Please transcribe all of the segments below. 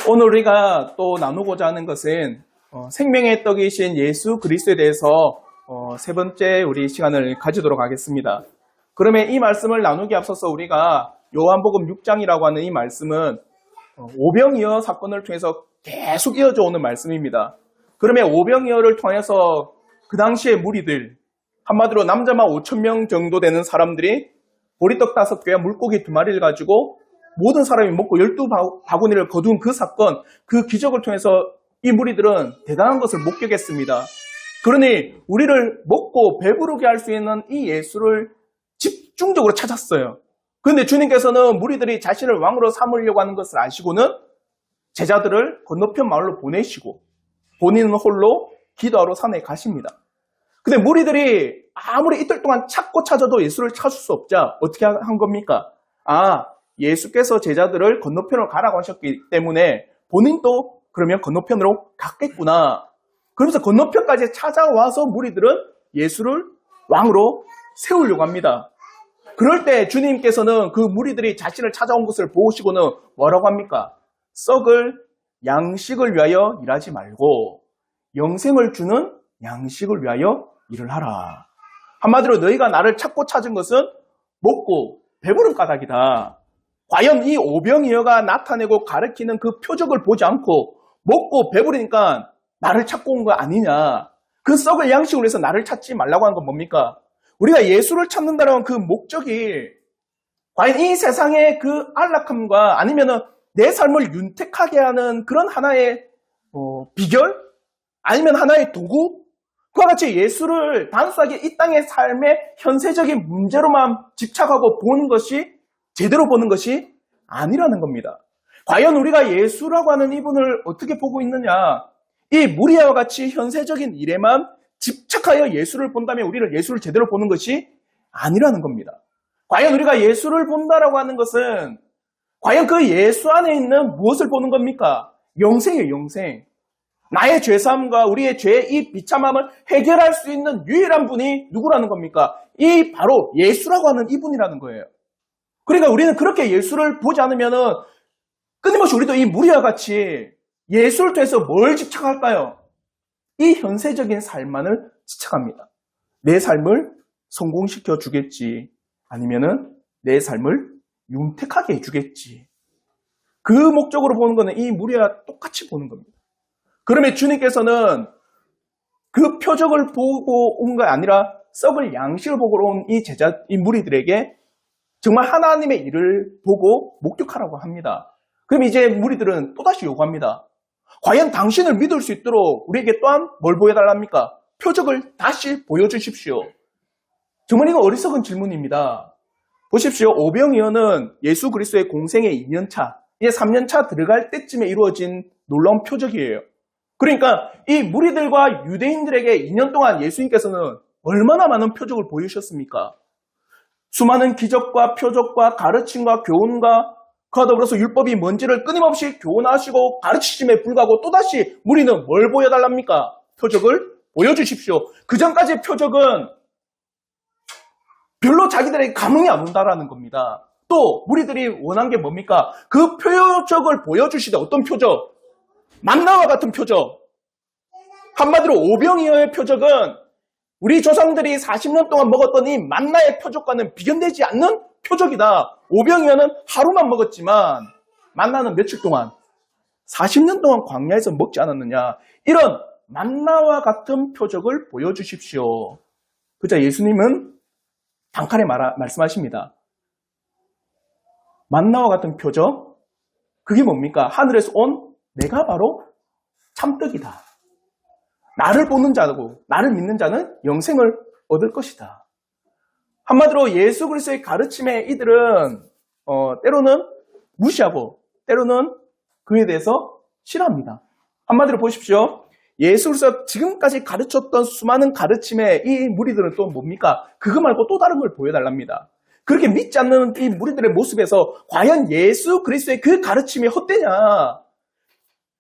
오늘 우리가 또 나누고자 하는 것은 생명의 떡이신 예수 그리스도에 대해서 세 번째 우리 시간을 가지도록 하겠습니다. 그러면 이 말씀을 나누기 앞서서 우리가 요한복음 6장이라고 하는 이 말씀은 오병이어 사건을 통해서 계속 이어져 오는 말씀입니다. 그러면 오병이어를 통해서 그 당시의 무리들, 한마디로 남자만 5,000명 정도 되는 사람들이 보리떡 5개와 물고기 2마리를 가지고 모든 사람이 먹고 12바구니를 거둔 그 사건, 그 기적을 통해서 이 무리들은 대단한 것을 목격했습니다. 그러니 우리를 먹고 배부르게 할 수 있는 이 예수를 집중적으로 찾았어요. 그런데 주님께서는 무리들이 자신을 왕으로 삼으려고 하는 것을 아시고는 제자들을 건너편 마을로 보내시고 본인은 홀로 기도하러 산에 가십니다. 근데 무리들이 아무리 이틀 동안 찾고 찾아도 예수를 찾을 수 없자 어떻게 한 겁니까? 예수께서 제자들을 건너편으로 가라고 하셨기 때문에 본인도 그러면 건너편으로 갔겠구나. 그러면서 건너편까지 찾아와서 무리들은 예수를 왕으로 세우려고 합니다. 그럴 때 주님께서는 그 무리들이 자신을 찾아온 것을 보시고는 뭐라고 합니까? 썩을 양식을 위하여 일하지 말고 영생을 주는 양식을 위하여 일을 하라. 한마디로 너희가 나를 찾고 찾은 것은 먹고 배부른 까닭이다. 과연 이 오병이어가 나타내고 가르치는 그 표적을 보지 않고 먹고 배부르니까 나를 찾고 온 거 아니냐. 그 썩을 양식을 위해서 나를 찾지 말라고 하는 건 뭡니까? 우리가 예수를 찾는다는 그 목적이 과연 이 세상의 그 안락함과 아니면은 내 삶을 윤택하게 하는 그런 하나의 비결? 아니면 하나의 도구? 그와 같이 예수를 단순하게 이 땅의 삶의 현세적인 문제로만 집착하고 보는 것이 제대로 보는 것이 아니라는 겁니다. 과연 우리가 예수라고 하는 이분을 어떻게 보고 있느냐? 이 무리와 같이 현세적인 일에만 집착하여 예수를 본다면 우리는 예수를 제대로 보는 것이 아니라는 겁니다. 과연 우리가 예수를 본다라고 하는 것은 과연 그 예수 안에 있는 무엇을 보는 겁니까? 영생이에요, 영생. 나의 죄사함과 우리의 죄의 이 비참함을 해결할 수 있는 유일한 분이 누구라는 겁니까? 이 바로 예수라고 하는 이분이라는 거예요. 그러니까 우리는 그렇게 예수를 보지 않으면은 끊임없이 우리도 이 무리와 같이 예수를 통해서 뭘 집착할까요? 이 현세적인 삶만을 집착합니다. 내 삶을 성공시켜 주겠지. 아니면은 내 삶을 윤택하게 해주겠지. 그 목적으로 보는 거는 이 무리와 똑같이 보는 겁니다. 그러면 주님께서는 그 표적을 보고 온 게 아니라 썩을 양식을 보고 온 이 무리들에게 정말 하나님의 일을 보고 목격하라고 합니다. 그럼 이제 무리들은 또다시 요구합니다. 과연 당신을 믿을 수 있도록 우리에게 또한 뭘 보여달랍니까? 표적을 다시 보여주십시오. 정말 이거 어리석은 질문입니다. 보십시오. 오병이어는 예수 그리스도의 공생의 2년차, 이제 3년차 들어갈 때쯤에 이루어진 놀라운 표적이에요. 그러니까 이 무리들과 유대인들에게 2년 동안 예수님께서는 얼마나 많은 표적을 보여주셨습니까? 수많은 기적과 표적과 가르침과 교훈과 그와 더불어서 율법이 뭔지를 끊임없이 교훈하시고 가르치심에 불구하고 또다시 무리는 뭘 보여달랍니까? 표적을 보여주십시오. 그 전까지의 표적은 별로 자기들에게 감흥이 안 온다라는 겁니다. 또 무리들이 원한 게 뭡니까? 그 표적을 보여주시되 어떤 표적? 만나와 같은 표적. 한마디로 오병이어의 표적은 우리 조상들이 40년 동안 먹었던 이 만나의 표적과는 비견되지 않는 표적이다. 오병이어는 하루만 먹었지만 만나는 며칠 동안 40년 동안 광야에서 먹지 않았느냐. 이런 만나와 같은 표적을 보여주십시오. 그자 예수님은 단칼에 말씀하십니다. 만나와 같은 표적? 그게 뭡니까? 하늘에서 온 내가 바로 참떡이다. 나를 보는 자고 나를 믿는 자는 영생을 얻을 것이다. 한마디로 예수 그리스도의 가르침에 이들은 때로는 무시하고 때로는 그에 대해서 싫어합니다. 한마디로 보십시오. 예수 그리스도가 지금까지 가르쳤던 수많은 가르침에 이 무리들은 또 뭡니까? 그거 말고 또 다른 걸 보여달랍니다. 그렇게 믿지 않는 이 무리들의 모습에서 과연 예수 그리스도의 그 가르침이 헛되냐?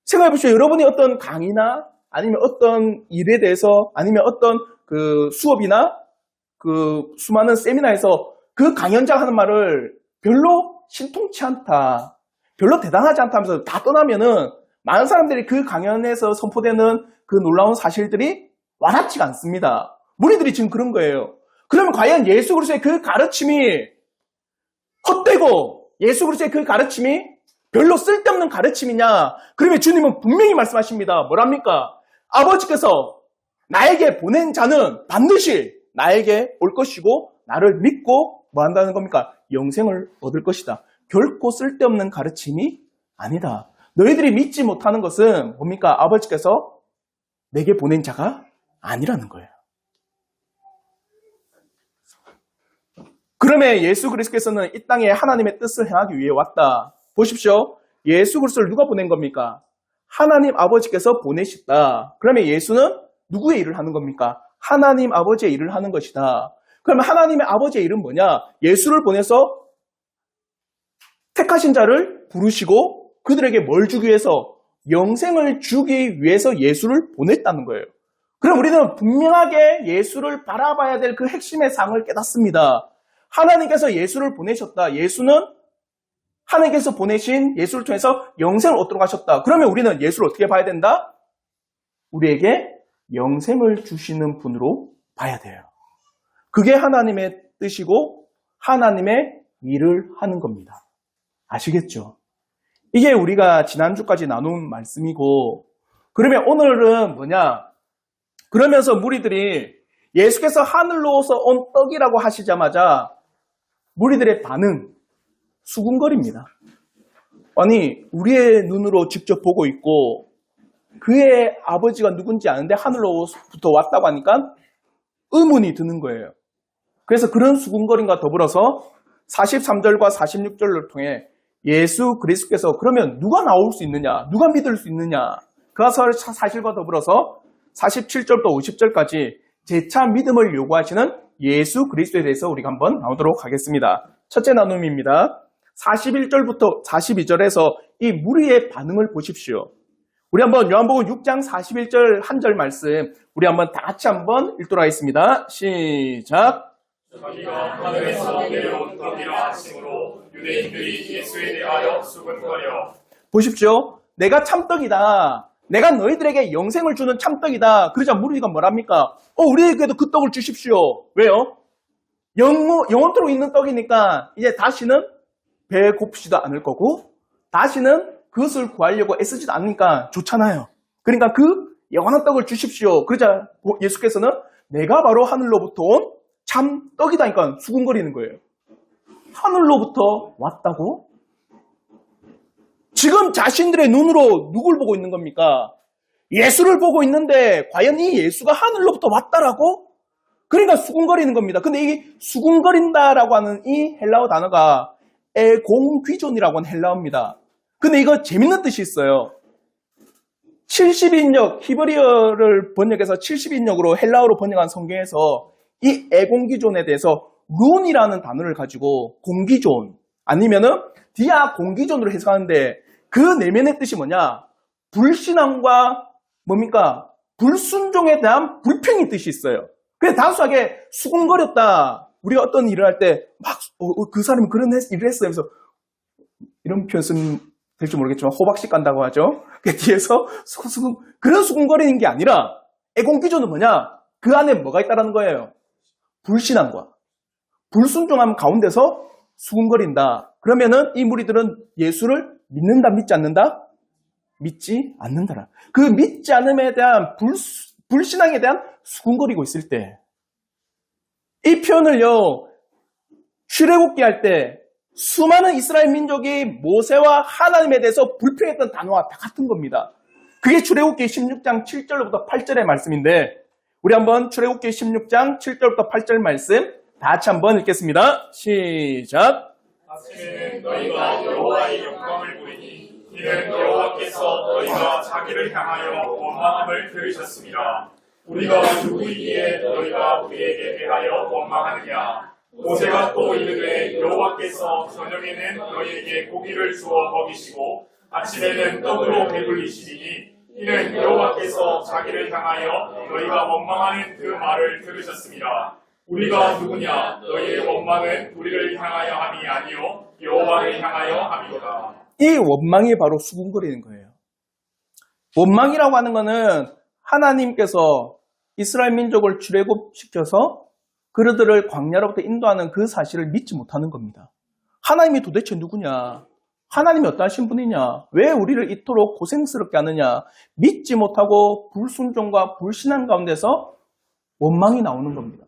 생각해 보십시오. 여러분이 어떤 강의나 아니면 어떤 일에 대해서 아니면 어떤 그 수업이나 그 수많은 세미나에서 그 강연자가 하는 말을 별로 신통치 않다. 별로 대단하지 않다면서 다 떠나면은 많은 사람들이 그 강연에서 선포되는 그 놀라운 사실들이 와닿지가 않습니다. 무리들이 지금 그런 거예요. 그러면 과연 예수 그리스도의 그 가르침이 헛되고 예수 그리스도의 그 가르침이 별로 쓸데없는 가르침이냐? 그러면 주님은 분명히 말씀하십니다. 뭐랍니까? 아버지께서 나에게 보낸 자는 반드시 나에게 올 것이고 나를 믿고 뭐 한다는 겁니까? 영생을 얻을 것이다. 결코 쓸데없는 가르침이 아니다. 너희들이 믿지 못하는 것은 뭡니까? 아버지께서 내게 보낸 자가 아니라는 거예요. 그러면 예수 그리스도께서는 이 땅에 하나님의 뜻을 행하기 위해 왔다. 보십시오. 예수 그리스도를 누가 보낸 겁니까? 하나님 아버지께서 보내셨다. 그러면 예수는 누구의 일을 하는 겁니까? 하나님 아버지의 일을 하는 것이다. 그러면 하나님의 아버지의 일은 뭐냐? 예수를 보내서 택하신 자를 부르시고 그들에게 뭘 주기 위해서? 영생을 주기 위해서 예수를 보냈다는 거예요. 그럼 우리는 분명하게 예수를 바라봐야 될 그 핵심의 상을 깨닫습니다. 하나님께서 예수를 보내셨다. 예수는 하나님께서 보내신 예수를 통해서 영생을 얻도록 하셨다. 그러면 우리는 예수를 어떻게 봐야 된다? 우리에게 영생을 주시는 분으로 봐야 돼요. 그게 하나님의 뜻이고 하나님의 일을 하는 겁니다. 아시겠죠? 이게 우리가 지난주까지 나눈 말씀이고, 그러면 오늘은 뭐냐? 그러면서 무리들이 예수께서 하늘로서 온 떡이라고 하시자마자 무리들의 반응, 수군거립니다. 아니, 우리의 눈으로 직접 보고 있고 그의 아버지가 누군지 아는데 하늘로부터 왔다고 하니까 의문이 드는 거예요. 그래서 그런 수군거림과 더불어서 43절과 46절을 통해 예수 그리스도께서 그러면 누가 나올 수 있느냐? 누가 믿을 수 있느냐? 그 사실과 더불어서 47절부터 50절까지 재차 믿음을 요구하시는 예수 그리스도에 대해서 우리가 한번 나오도록 하겠습니다. 첫째 나눔입니다. 41절부터 42절에서 이 무리의 반응을 보십시오. 우리 한번 요한복음 6장 41절 한 절 말씀 우리 한번 다 같이 한번 읽도록 하겠습니다. 시작. 저희가 하늘에서 내려온 떡이라 하심으로 유대인들이 예수에 대하여 수군거려. 보십시오. 내가 참떡이다. 내가 너희들에게 영생을 주는 참떡이다. 그러자 무리가 뭐랍니까? 우리에게도 그 떡을 주십시오. 왜요? 영원토록 있는 떡이니까 이제 다시는 배고프지도 않을 거고 다시는 그것을 구하려고 애쓰지도 않으니까 좋잖아요. 그러니까 그 영원한 떡을 주십시오. 그러자 예수께서는 내가 바로 하늘로부터 온 참떡이다니까 수군거리는 거예요. 하늘로부터 왔다고? 지금 자신들의 눈으로 누굴 보고 있는 겁니까? 예수를 보고 있는데 과연 이 예수가 하늘로부터 왔다라고? 그러니까 수군거리는 겁니다. 근데 이 수군거린다라고 하는 이 헬라어 단어가 에공귀존이라고 하는 헬라어입니다. 근데 이거 재밌는 뜻이 있어요. 70인역, 히브리어를 번역해서 70인역으로 헬라어로 번역한 성경에서 이 에공귀존에 대해서 룬이라는 단어를 가지고 공기존 아니면은 디아 공기존으로 해석하는데 그 내면의 뜻이 뭐냐? 불신앙과 뭡니까? 불순종에 대한 불평의 뜻이 있어요. 그래서 단순하게 수군거렸다. 우리가 어떤 일을 할 때 막 그 사람이 그런 일을 했어요. 그래서 이런 표현 쓰면 될지 모르겠지만 호박씨 깐다고 하죠. 그 뒤에서 그런 수군거리는 게 아니라 애공기조는 뭐냐? 그 안에 뭐가 있다는 거예요? 불신앙과 불순종함 가운데서 수군거린다. 그러면은 이 무리들은 예수를 믿는다, 믿지 않는다? 믿지 않는다라. 그 믿지 않음에 대한 불신앙에 대한 수군거리고 있을 때 이 표현을요, 출애굽기 할 때 수많은 이스라엘 민족이 모세와 하나님에 대해서 불평했던 단어와 다 같은 겁니다. 그게 출애굽기 16장 7절부터 8절의 말씀인데 우리 한번 출애굽기 16장 7절부터 8절 말씀 다 같이 한번 읽겠습니다. 시작. 아침에는 너희가 여호와의 영광을 보이니 이는 여호와께서 너희가 자기를 향하여 원망함을 들으셨습니다. 우리가 누구이기에 너희가 우리에게 대하여 원망하느냐. 모세가 또 이르되 여호와께서 저녁에는 너희에게 고기를 주어 먹이시고 아침에는 떡으로 배불리시리니 이는 여호와께서 자기를 향하여 너희가 원망하는 그 말을 들으셨습니다. 우리가 누구냐? 너희의 원망은 우리를 향하여 함이 아니요 여호와를 향하여 함이로다. 이 원망이 바로 수군거리는 거예요. 원망이라고 하는 것은 하나님께서 이스라엘 민족을 출애굽시켜서 그들을 광야로부터 인도하는 그 사실을 믿지 못하는 겁니다. 하나님이 도대체 누구냐? 하나님이 어떠하신 분이냐? 왜 우리를 이토록 고생스럽게 하느냐? 믿지 못하고 불순종과 불신앙 가운데서 원망이 나오는 겁니다.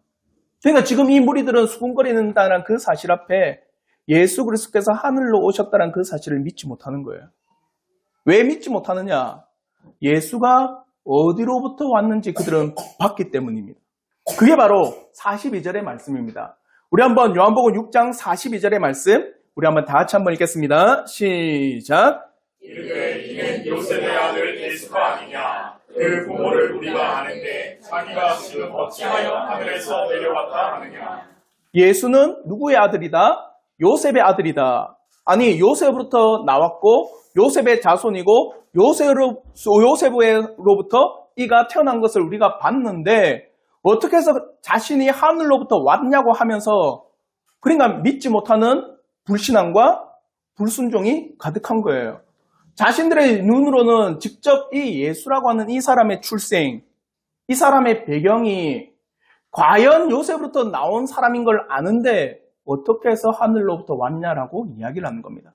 그러니까 지금 이 무리들은 수군거리는다는 그 사실 앞에 예수 그리스도께서 하늘로 오셨다는 그 사실을 믿지 못하는 거예요. 왜 믿지 못하느냐? 예수가 어디로부터 왔는지 그들은 봤기 때문입니다. 그게 바로 42절의 말씀입니다. 우리 한번 요한복음 6장 42절의 말씀 우리 한번 다 같이 한번 읽겠습니다. 시작. 이르되 이는 요셉의 아들 예수가 아니냐. 그 부모를 우리가 아는데 자기가 지금 어찌하여 하늘에서 내려왔다 하느냐. 예수는 누구의 아들이다? 요셉의 아들이다. 아니 요셉으로부터 나왔고 요셉의 자손이고 요셉으로부터 이가 태어난 것을 우리가 봤는데 어떻게 해서 자신이 하늘로부터 왔냐고 하면서 그러니까 믿지 못하는 불신앙과 불순종이 가득한 거예요. 자신들의 눈으로는 직접 이 예수라고 하는 이 사람의 출생, 이 사람의 배경이 과연 요셉으로부터 나온 사람인 걸 아는데 어떻게 해서 하늘로부터 왔냐라고 이야기를 하는 겁니다.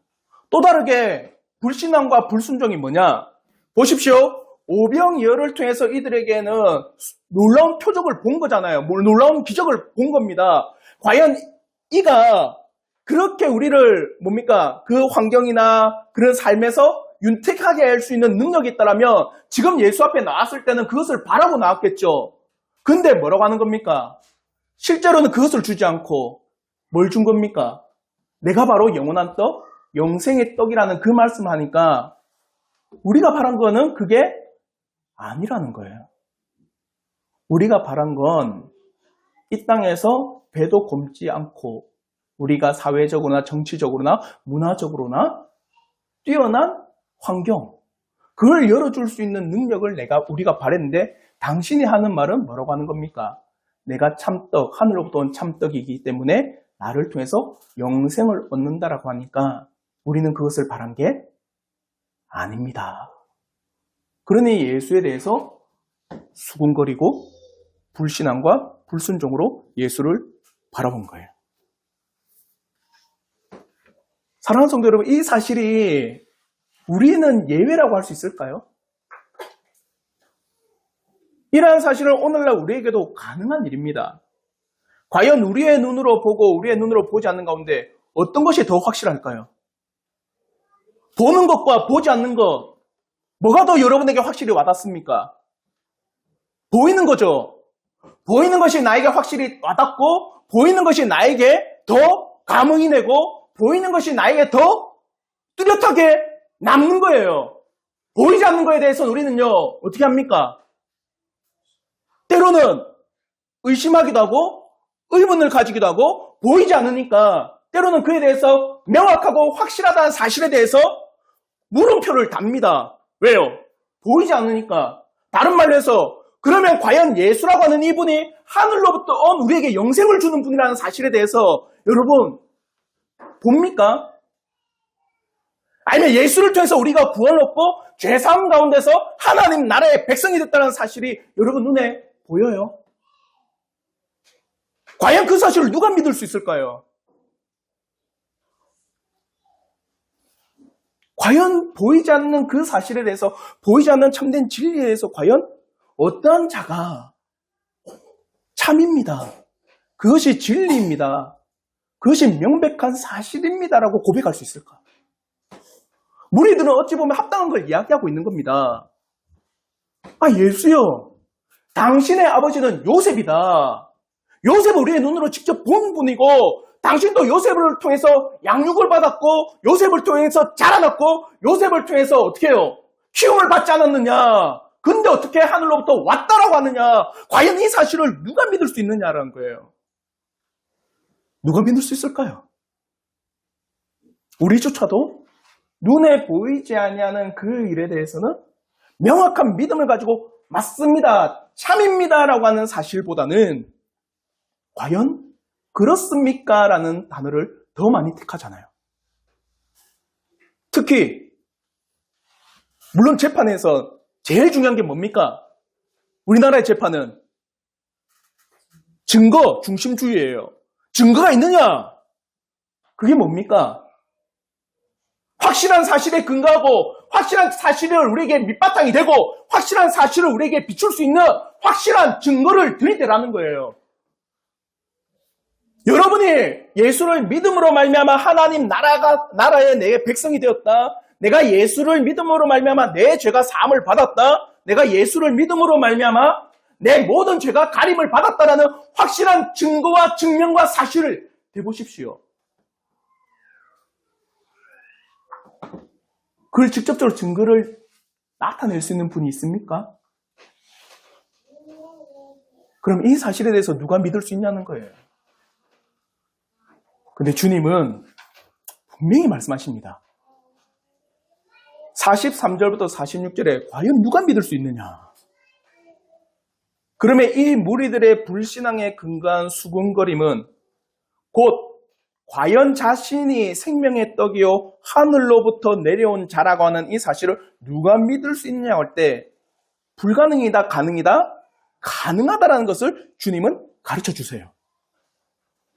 또 다르게 불신앙과 불순종이 뭐냐? 보십시오. 오병이어를 통해서 이들에게는 놀라운 표적을 본 거잖아요. 놀라운 기적을 본 겁니다. 과연 이가 그렇게 우리를 그 환경이나 그런 삶에서 윤택하게 할 수 있는 능력이 있다면 지금 예수 앞에 나왔을 때는 그것을 바라고 나왔겠죠. 근데 뭐라고 하는 겁니까? 실제로는 그것을 주지 않고 뭘 준 겁니까? 내가 바로 영원한 떡, 영생의 떡이라는 그 말씀하니까 우리가 바란 거는 그게 아니라는 거예요. 우리가 바란 건 이 땅에서 배도 곪지 않고 우리가 사회적으로나 정치적으로나 문화적으로나 뛰어난 환경, 그걸 열어줄 수 있는 능력을 우리가 바랬는데 당신이 하는 말은 뭐라고 하는 겁니까? 내가 참떡, 하늘로부터 온 참떡이기 때문에 나를 통해서 영생을 얻는다라고 하니까 우리는 그것을 바란 게 아닙니다. 그러니 예수에 대해서 수군거리고 불신앙과 불순종으로 예수를 바라본 거예요. 사랑하는 성도 여러분, 이 사실이 우리는 예외라고 할 수 있을까요? 이러한 사실은 오늘날 우리에게도 가능한 일입니다. 과연 우리의 눈으로 보고 우리의 눈으로 보지 않는 가운데 어떤 것이 더 확실할까요? 보는 것과 보지 않는 것, 뭐가 더 여러분에게 확실히 와닿습니까? 보이는 거죠. 보이는 것이 나에게 확실히 와닿고 보이는 것이 나에게 더 감흥이 되고 보이는 것이 나에게 더 뚜렷하게 남는 거예요. 보이지 않는 거에 대해서는 우리는요, 어떻게 합니까? 때로는 의심하기도 하고 의문을 가지기도 하고 보이지 않으니까 때로는 그에 대해서 명확하고 확실하다는 사실에 대해서 물음표를 답니다. 왜요? 보이지 않으니까. 다른 말로 해서 그러면 과연 예수라고 하는 이분이 하늘로부터 온 우리에게 영생을 주는 분이라는 사실에 대해서 여러분 봅니까? 아니면 예수를 통해서 우리가 구원을 얻고 죄사함 가운데서 하나님 나라의 백성이 됐다는 사실이 여러분 눈에 보여요? 과연 그 사실을 누가 믿을 수 있을까요? 과연 보이지 않는 그 사실에 대해서, 보이지 않는 참된 진리에 대해서 과연 어떠한 자가 참입니다. 그것이 진리입니다. 그것이 명백한 사실입니다라고 고백할 수 있을까? 무리들은 어찌 보면 합당한 걸 이야기하고 있는 겁니다. 아, 예수요. 당신의 아버지는 요셉이다. 요셉은 우리의 눈으로 직접 본 분이고 당신도 요셉을 통해서 양육을 받았고 요셉을 통해서 자라났고 요셉을 통해서 어떻게 해요? 키움을 받지 않았느냐? 근데 어떻게 하늘로부터 왔다라고 하느냐? 과연 이 사실을 누가 믿을 수 있느냐라는 거예요. 누가 믿을 수 있을까요? 우리조차도 눈에 보이지 아니하는 그 일에 대해서는 명확한 믿음을 가지고 맞습니다, 참입니다라고 하는 사실보다는 과연 그렇습니까? 라는 단어를 더 많이 택하잖아요. 특히 물론 재판에서 제일 중요한 게 뭡니까? 우리나라의 재판은 증거 중심주의예요. 증거가 있느냐? 그게 뭡니까? 확실한 사실에 근거하고 확실한 사실을 우리에게 밑바탕이 되고 확실한 사실을 우리에게 비출 수 있는 확실한 증거를 들이대라는 거예요. 여러분이 예수를 믿음으로 말미암아 하나님 나라의 내 백성이 되었다. 내가 예수를 믿음으로 말미암아 내 죄가 사함을 받았다. 내가 예수를 믿음으로 말미암아 내 모든 죄가 가림을 받았다라는 확실한 증거와 증명과 사실을 대보십시오. 그걸 직접적으로 증거를 나타낼 수 있는 분이 있습니까? 그럼 이 사실에 대해서 누가 믿을 수 있냐는 거예요. 근데 주님은 분명히 말씀하십니다. 43절부터 46절에 과연 누가 믿을 수 있느냐? 그러면 이 무리들의 불신앙에 근거한 수군거림은 곧 과연 자신이 생명의 떡이요 하늘로부터 내려온 자라고 하는 이 사실을 누가 믿을 수 있느냐고 할 때 불가능이다, 가능이다, 가능하다라는 것을 주님은 가르쳐 주세요.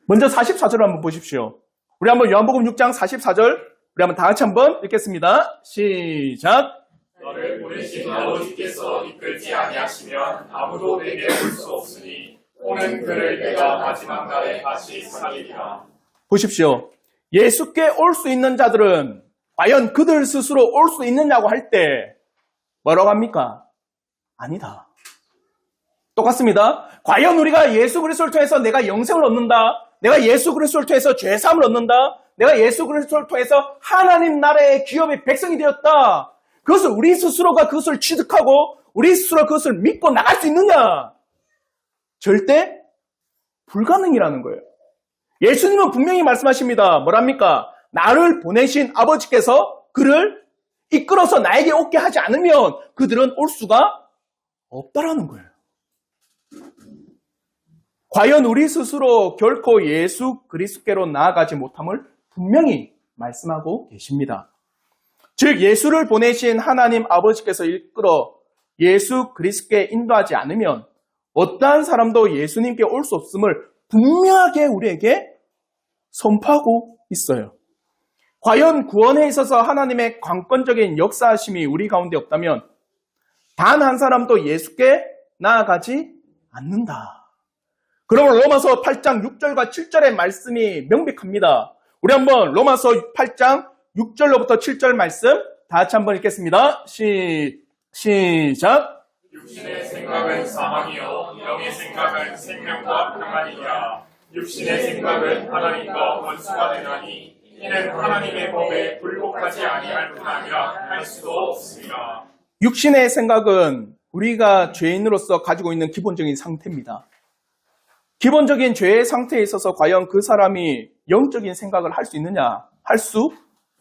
먼저 44절 한번 보십시오. 우리 한번 요한복음 6장 44절 우리 한번 다 같이 한번 읽겠습니다. 시작. 너를 보내신 아버지께서 이끌지 아니하시면 아무도 내게 올 수 없으니 오는 그를 내가 마지막 날에 다시 살리리라. 보십시오. 예수께 올 수 있는 자들은 과연 그들 스스로 올 수 있느냐고 할 때 뭐라고 합니까? 아니다. 똑같습니다. 과연 우리가 예수 그리스도를 통해서 내가 영생을 얻는다. 내가 예수 그리스도를 통해서 죄사함을 얻는다. 내가 예수 그리스도를 통해서 하나님 나라의 기업의 백성이 되었다. 그것을 우리 스스로가 그것을 취득하고 우리 스스로 그것을 믿고 나갈 수 있느냐? 절대 불가능이라는 거예요. 예수님은 분명히 말씀하십니다. 뭐랍니까? 나를 보내신 아버지께서 그를 이끌어서 나에게 오게 하지 않으면 그들은 올 수가 없다라는 거예요. 과연 우리 스스로 결코 예수 그리스도께로 나아가지 못함을 분명히 말씀하고 계십니다. 즉 예수를 보내신 하나님 아버지께서 이끌어 예수 그리스도께 인도하지 않으면 어떠한 사람도 예수님께 올 수 없음을 분명하게 우리에게 선포하고 있어요. 과연 구원에 있어서 하나님의 관건적인 역사하심이 우리 가운데 없다면 단 한 사람도 예수께 나아가지 않는다. 그러면 로마서 8장 6절과 7절의 말씀이 명백합니다. 우리 한번 로마서 8장 6절로부터 7절 말씀 다 같이 한번 읽겠습니다. 시작. 육신의 생각은 사망이요 영의 생각은 생명과 평안이라. 육신의 생각은 하나님과 원수가 되나니 이는 하나님의 법에 불복하지 아니할 뿐 아니라 할 수도 없습니다. 육신의 생각은 우리가 죄인으로서 가지고 있는 기본적인 상태입니다. 기본적인 죄의 상태에 있어서 과연 그 사람이 영적인 생각을 할 수 있느냐? 할 수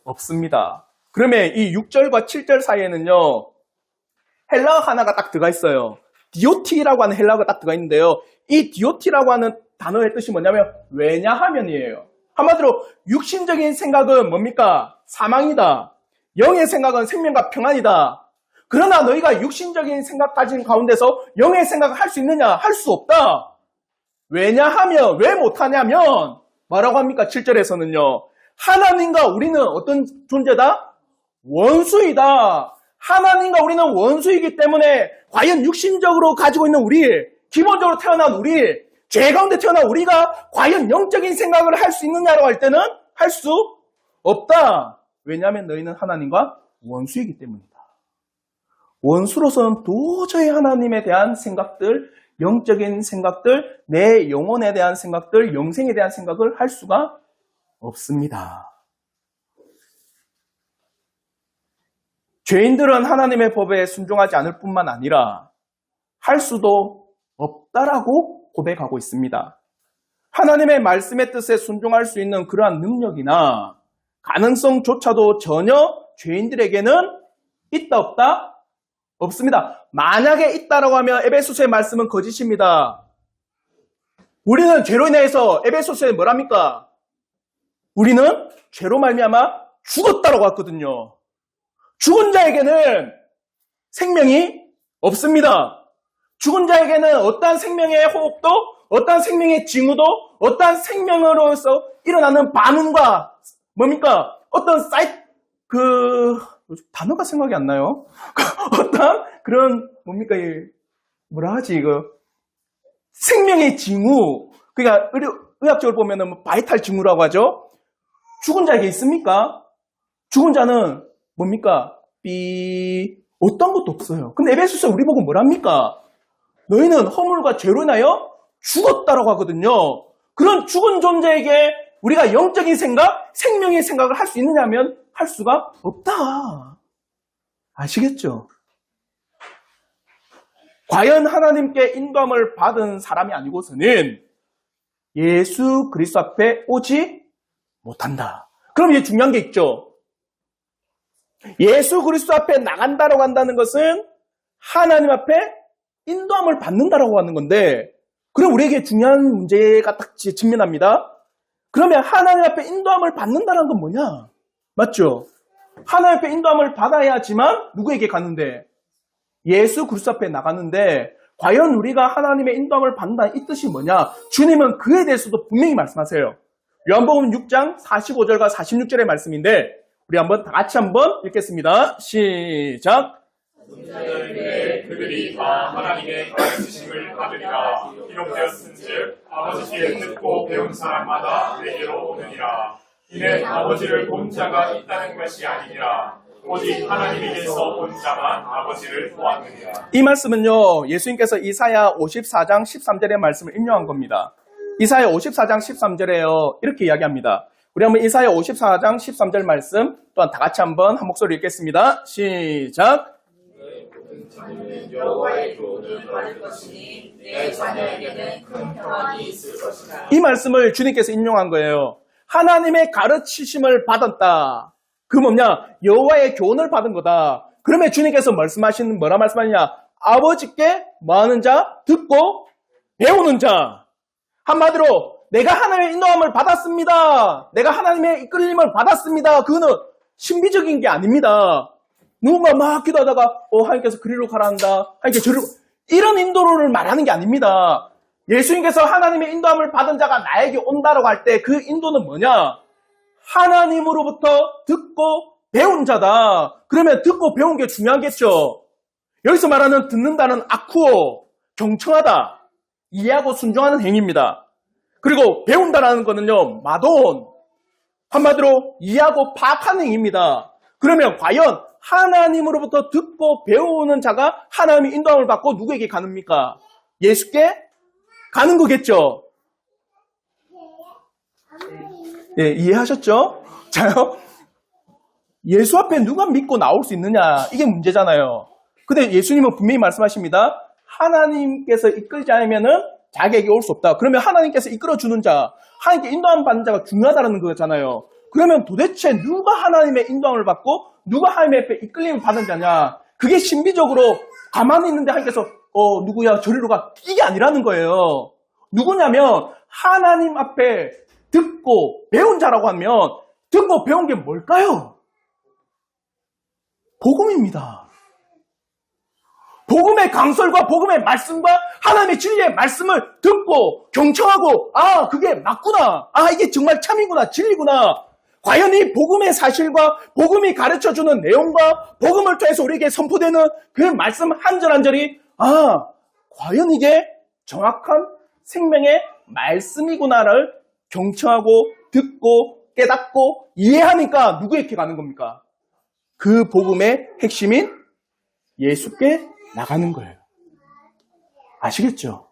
없습니다. 그러면 이 6절과 7절 사이에는요, 헬라어 하나가 딱 들어가 있어요. 디오티라고 하는 헬라어가 딱 들어가 있는데요. 이 디오티라고 하는 단어의 뜻이 뭐냐면 왜냐하면이에요. 한마디로 육신적인 생각은 뭡니까? 사망이다. 영의 생각은 생명과 평안이다. 그러나 너희가 육신적인 생각 가진 가운데서 영의 생각을 할 수 있느냐? 할 수 없다. 왜냐하면 왜 못하냐면 뭐라고 합니까? 7절에서는요. 하나님과 우리는 어떤 존재다? 원수이다. 하나님과 우리는 원수이기 때문에 과연 육신적으로 가지고 있는 우리, 기본적으로 태어난 우리, 죄 가운데 태어난 우리가 과연 영적인 생각을 할 수 있느냐라고 할 때는 할 수 없다. 왜냐하면 너희는 하나님과 원수이기 때문이다. 원수로서는 도저히 하나님에 대한 생각들, 영적인 생각들, 내 영혼에 대한 생각들, 영생에 대한 생각을 할 수가 없습니다. 죄인들은 하나님의 법에 순종하지 않을 뿐만 아니라 할 수도 없다라고 고백하고 있습니다. 하나님의 말씀의 뜻에 순종할 수 있는 그러한 능력이나 가능성조차도 전혀 죄인들에게는 있다 없다? 없습니다. 만약에 있다라고 하면 에베소서의 말씀은 거짓입니다. 우리는 죄로 인해서 에베소서에 뭐랍니까? 우리는 죄로 말미암아 죽었다라고 했거든요. 죽은 자에게는 생명이 없습니다. 죽은 자에게는 어떠한 생명의 호흡도, 어떠한 생명의 징후도, 어떠한 생명으로서 일어나는 반응과 뭡니까? 어떤 단어가 생각이 안 나요. 어떠한 그런 뭡니까? 뭐라 하지 이거? 생명의 징후. 그러니까 의학적으로 보면은 뭐 바이탈 징후라고 하죠. 죽은 자에게 있습니까? 죽은 자는 뭡니까? 어떤 것도 없어요. 근데 에베소서 우리 보고 뭐랍니까? 너희는 허물과 죄로 인하여 죽었다라고 하거든요. 그런 죽은 존재에게 우리가 영적인 생각, 생명의 생각을 할 수 있느냐면 할 수가 없다. 아시겠죠? 과연 하나님께 인도함을 받은 사람이 아니고서는 예수 그리스도 앞에 오지 못한다. 그럼 이제 중요한 게 있죠. 예수 그리스도 앞에 나간다라고 한다는 것은 하나님 앞에 인도함을 받는다라고 하는 건데, 그럼 우리에게 중요한 문제가 딱 직면합니다. 그러면 하나님 앞에 인도함을 받는다는 건 뭐냐? 맞죠? 하나님 앞에 인도함을 받아야지만 누구에게 가는데? 예수 그리스도 앞에 나가는데, 과연 우리가 하나님의 인도함을 받는다는 이 뜻이 뭐냐? 주님은 그에 대해서도 분명히 말씀하세요. 요한복음 6장 45절과 46절의 말씀인데 우리 다 같이 한번 읽겠습니다. 시작. 그들이 다 하나님의 가르치심을 받으리라. 기록되었은즉 아버지께 듣고 배운 사람마다 내게로 오느니라. 이는 아버지를 본 자가 있다는 것이 아니니라. 오직 하나님에게서 온 자만 아버지를 보았느니라. 이 말씀은요, 예수님께서 이사야 54장 13절의 말씀을 인용한 겁니다. 이사야 54장 13절에요, 이렇게 이야기합니다. 우리 한번 이사야 54장 13절 말씀 또한 다 같이 한번 한 목소리 읽겠습니다. 시작. 여호와의 교훈을 받을 것이니 내 자녀에게는 큰 평안이 있을 것이다. 이 말씀을 주님께서 인용한 거예요. 하나님의 가르치심을 받았다. 그 뭐냐? 여호와의 교훈을 받은 거다. 그러면 주님께서 뭐라 말씀하느냐? 아버지께 뭐하는 자? 듣고 배우는 자. 한마디로 내가 하나님의 인도함을 받았습니다. 내가 하나님의 이끌림을 받았습니다. 그거는 신비적인 게 아닙니다. 누군가 막 기도하다가 하나님께서 그리로 가라 한다. 하나님께서 저리로, 이런 인도를 말하는 게 아닙니다. 예수님께서 하나님의 인도함을 받은 자가 나에게 온다라고 할 때 그 인도는 뭐냐? 하나님으로부터 듣고 배운 자다. 그러면 듣고 배운 게 중요하겠죠. 여기서 말하는 듣는다는 아쿠오, 경청하다, 이해하고 순종하는 행위입니다. 그리고 배운다라는 거는요, 마돈, 한마디로 이해하고 파악하는 행위입니다. 그러면 과연 하나님으로부터 듣고 배우는 자가 하나님의 인도함을 받고 누구에게 가는입니까? 예수께 가는 거겠죠. 예, 이해하셨죠? 자요, 예수 앞에 누가 믿고 나올 수 있느냐, 이게 문제잖아요. 근데 예수님은 분명히 말씀하십니다. 하나님께서 이끌지 않으면은 자기에게 올 수 없다. 그러면 하나님께서 이끌어주는 자, 하나님께 인도함 받는 자가 중요하다는 거잖아요. 그러면 도대체 누가 하나님의 인도함을 받고 누가 하나님의 앞에 이끌림을 받은 자냐? 그게 신비적으로 가만히 있는데 하나님께서 누구야 저리로 가, 이게 아니라는 거예요. 누구냐면 하나님 앞에 듣고 배운 자라고 하면 듣고 배운 게 뭘까요? 복음입니다. 복음의 강설과 복음의 말씀과 하나님의 진리의 말씀을 듣고 경청하고, 아, 그게 맞구나. 아, 이게 정말 참이구나. 진리구나. 과연 이 복음의 사실과 복음이 가르쳐주는 내용과 복음을 통해서 우리에게 선포되는 그 말씀 한 절 한 절이, 아, 과연 이게 정확한 생명의 말씀이구나를 경청하고 듣고 깨닫고 이해하니까 누구에게 가는 겁니까? 그 복음의 핵심인 예수께 나가는 거예요. 아시겠죠?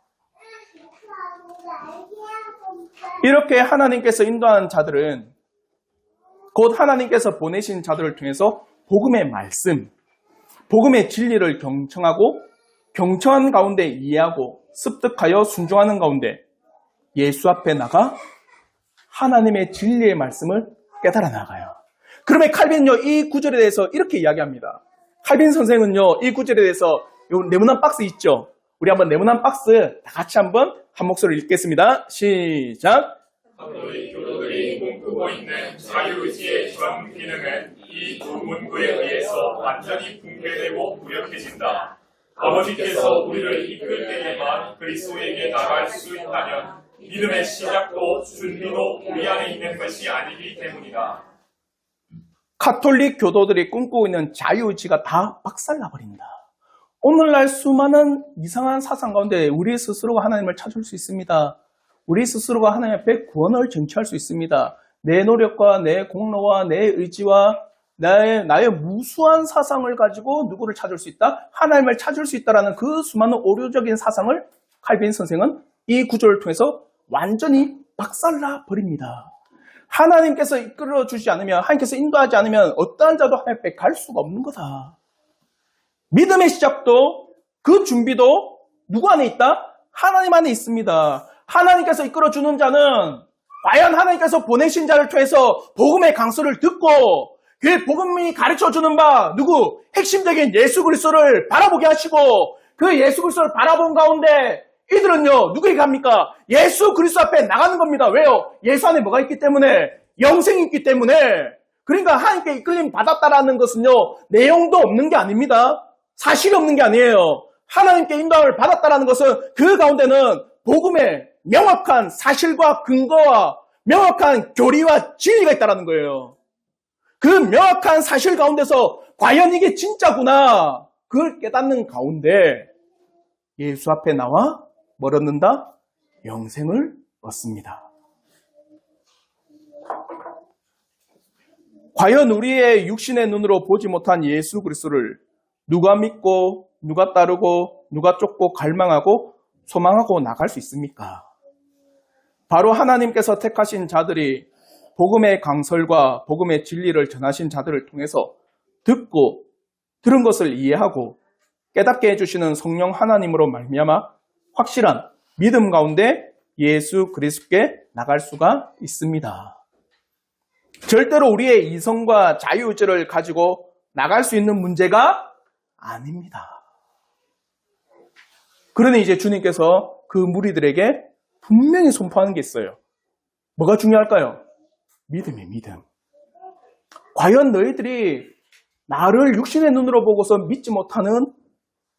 이렇게 하나님께서 인도하는 자들은 곧 하나님께서 보내신 자들을 통해서 복음의 말씀, 복음의 진리를 경청하고 경청한 가운데 이해하고 습득하여 순종하는 가운데 예수 앞에 나가 하나님의 진리의 말씀을 깨달아 나가요. 그러면 칼빈은요, 이 구절에 대해서 이렇게 이야기합니다. 칼빈 선생은요, 이 구절에 대해서 요 네모난 박스 있죠? 우리 한번 네모난 박스 다 같이 한번 한 목소리로 읽겠습니다. 시작. 사도의 교도들이 꿈꾸고 있는 자유의지의 전 기능은 이 두 문구에 의해서 완전히 붕괴되고 무력해진다. 아버지께서 우리를 이끌 때에만 그리스도에게 나갈 수 있다면 믿음의 시작도 준비도 우리 안에 있는 것이 아니기 때문이다. 가톨릭 교도들이 꿈꾸고 있는 자유의지가 다 박살나버립니다. 오늘날 수많은 이상한 사상 가운데 우리 스스로가 하나님을 찾을 수 있습니다. 우리 스스로가 하나님 앞에 구원을 쟁취할 수 있습니다. 내 노력과 내 공로와 내 의지와 나의 무수한 사상을 가지고 누구를 찾을 수 있다? 하나님을 찾을 수 있다라는 그 수많은 오류적인 사상을 칼빈 선생은 이 구절을 통해서 완전히 박살나 버립니다. 하나님께서 이끌어 주지 않으면, 하나님께서 인도하지 않으면 어떠한 자도 하나님 앞에 갈 수가 없는 거다. 믿음의 시작도 그 준비도 누구 안에 있다? 하나님 안에 있습니다. 하나님께서 이끌어 주는 자는 과연 하나님께서 보내신 자를 통해서 복음의 강서를 듣고 그 복음이 가르쳐주는 바 누구? 핵심적인 예수 그리스도를 바라보게 하시고 그 예수 그리스도를 바라본 가운데 이들은요 누구에게 갑니까? 예수 그리스도 앞에 나가는 겁니다. 왜요? 예수 안에 뭐가 있기 때문에? 영생이 있기 때문에. 그러니까 하나님께 이끌림 받았다라는 것은요 내용도 없는 게 아닙니다. 사실이 없는 게 아니에요. 하나님께 인도함을 받았다라는 것은 그 가운데는 복음의 명확한 사실과 근거와 명확한 교리와 진리가 있다는 거예요. 그 명확한 사실 가운데서 과연 이게 진짜구나 그걸 깨닫는 가운데 예수 앞에 나와 뭘 얻는다? 영생을 얻습니다. 과연 우리의 육신의 눈으로 보지 못한 예수 그리스도를 누가 믿고 누가 따르고 누가 쫓고 갈망하고 소망하고 나갈 수 있습니까? 바로 하나님께서 택하신 자들이 복음의 강설과 복음의 진리를 전하신 자들을 통해서 듣고 들은 것을 이해하고 깨닫게 해주시는 성령 하나님으로 말미암아 확실한 믿음 가운데 예수 그리스도께 나갈 수가 있습니다. 절대로 우리의 이성과 자유의지를 가지고 나갈 수 있는 문제가 아닙니다. 그러니 이제 주님께서 그 무리들에게 분명히 선포하는 게 있어요. 뭐가 중요할까요? 믿음이에요, 믿음. 과연 너희들이 나를 육신의 눈으로 보고서 믿지 못하는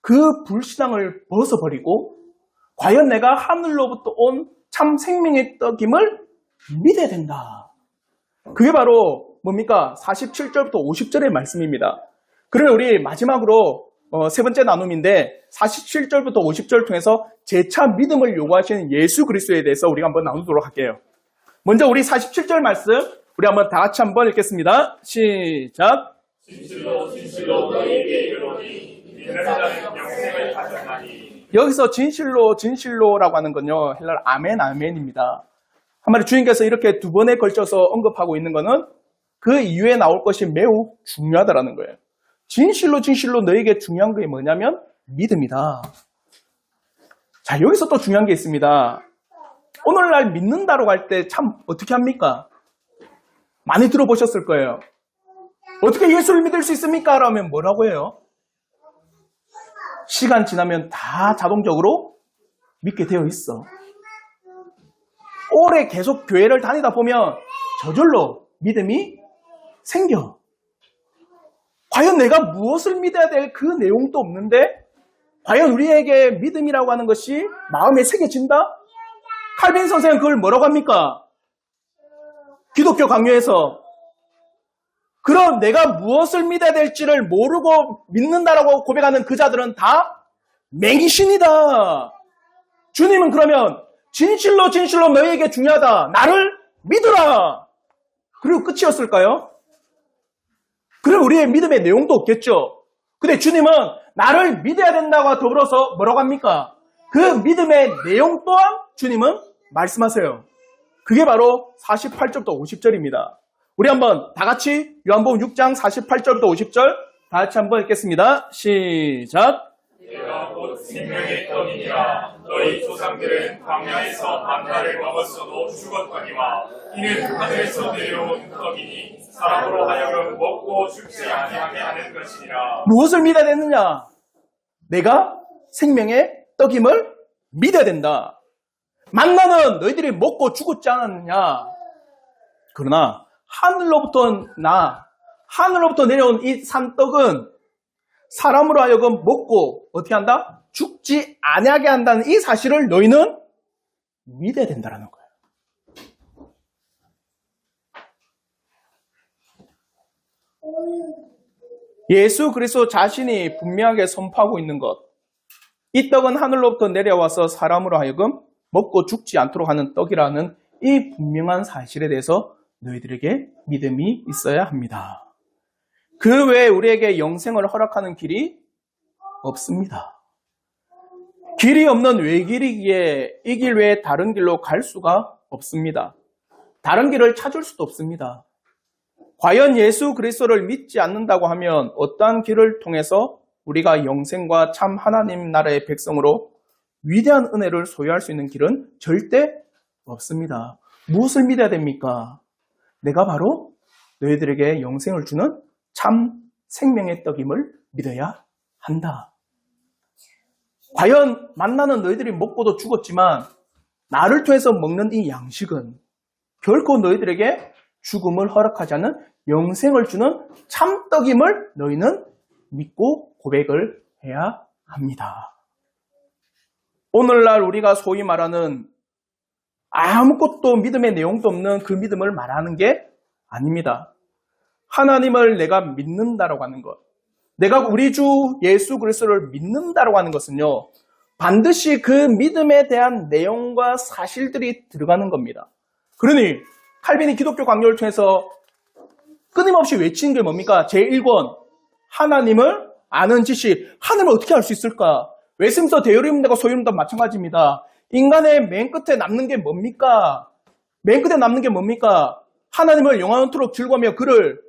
그 불신앙을 벗어버리고 과연 내가 하늘로부터 온 참 생명의 떡임을 믿어야 된다. 그게 바로 뭡니까? 47절부터 50절의 말씀입니다. 그러면 우리 마지막으로 세 번째 나눔인데 47절부터 50절 통해서 재차 믿음을 요구하시는 예수 그리스도에 대해서 우리가 한번 나누도록 할게요. 먼저 우리 47절 말씀 우리 한번 다 같이 한번 읽겠습니다. 시작. 진실로 진실로 너희에게 이르노니 믿는 자는 영생을 가졌나니. 여기서 진실로라고 하는 건요 헬라어 아멘 아멘입니다. 한마디 주님께서 이렇게 두 번에 걸쳐서 언급하고 있는 것은 그 이후에 나올 것이 매우 중요하다라는 거예요. 진실로 너에게 중요한 게 뭐냐면 믿음이다. 자, 여기서 또 중요한 게 있습니다. 오늘날 믿는다로 갈 때 참 어떻게 합니까? 많이 들어보셨을 거예요. 어떻게 예수를 믿을 수 있습니까? 라면 뭐라고 해요? 시간 지나면 다 자동적으로 믿게 되어 있어. 오래 계속 교회를 다니다 보면 저절로 믿음이 생겨. 과연 내가 무엇을 믿어야 될 그 내용도 없는데 과연 우리에게 믿음이라고 하는 것이 마음에 새겨진다? 칼빈 선생은 그걸 뭐라고 합니까? 기독교 강요에서 그럼 내가 무엇을 믿어야 될지를 모르고 믿는다라고 고백하는 그 자들은 다 맹신이다. 주님은 그러면 진실로 너희에게 중요하다. 나를 믿으라. 그리고 끝이었을까요? 그럼 우리의 믿음의 내용도 없겠죠. 근데 주님은 나를 믿어야 된다고 더불어서 뭐라고 합니까? 그 믿음의 내용 또한 주님은 말씀하세요. 그게 바로 48절부터 50절입니다. 우리 한번 다 같이 요한복음 6장 48절부터 50절 다 같이 한번 읽겠습니다. 시작. 내가 곧 생명의 떡이니라. 너희 조상들은 광야에서 만나를 먹었어도 죽었거니와 이는 하늘에서 내려온 떡이니 사람으로 하여금 먹고 죽지 아니하게 하는 것이니라. 무엇을 믿어야 되느냐? 내가 생명의 떡임을 믿어야 된다. 만나는 너희들이 먹고 죽었지 않았느냐? 그러나 하늘로부터 내려온 이 산떡은 사람으로 하여금 먹고 어떻게 한다? 죽지 아니하게 한다는 이 사실을 너희는 믿어야 된다는 거예요. 예수 그리스도 자신이 분명하게 선포하고 있는 것. 이 떡은 하늘로부터 내려와서 사람으로 하여금 먹고 죽지 않도록 하는 떡이라는 이 분명한 사실에 대해서 너희들에게 믿음이 있어야 합니다. 그 외에 우리에게 영생을 허락하는 길이 없습니다. 길이 없는 외길이기에 이 길 외에 다른 길로 갈 수가 없습니다. 다른 길을 찾을 수도 없습니다. 과연 예수 그리스도를 믿지 않는다고 하면 어떠한 길을 통해서 우리가 영생과 참 하나님 나라의 백성으로 위대한 은혜를 소유할 수 있는 길은 절대 없습니다. 무엇을 믿어야 됩니까? 내가 바로 너희들에게 영생을 주는 참 생명의 떡임을 믿어야 한다. 과연 만나는 너희들이 먹고도 죽었지만 나를 통해서 먹는 이 양식은 결코 너희들에게 죽음을 허락하지 않는 영생을 주는 참떡임을 너희는 믿고 고백을 해야 합니다. 오늘날 우리가 소위 말하는 아무것도 믿음의 내용도 없는 그 믿음을 말하는 게 아닙니다. 하나님을 내가 믿는다라고 하는 것, 내가 우리 주 예수 그리스도를 믿는다라고 하는 것은요, 반드시 그 믿음에 대한 내용과 사실들이 들어가는 겁니다. 그러니 칼빈이 기독교 강요를 통해서 끊임없이 외치는 게 뭡니까? 제1권, 하나님을 아는 지식. 하나님을 어떻게 알 수 있을까? 웨스민스터 대여림문과 소유림문도 마찬가지입니다. 인간의 맨 끝에 남는 게 뭡니까? 맨 끝에 남는 게 뭡니까? 하나님을 영원토록 즐거워하며 그를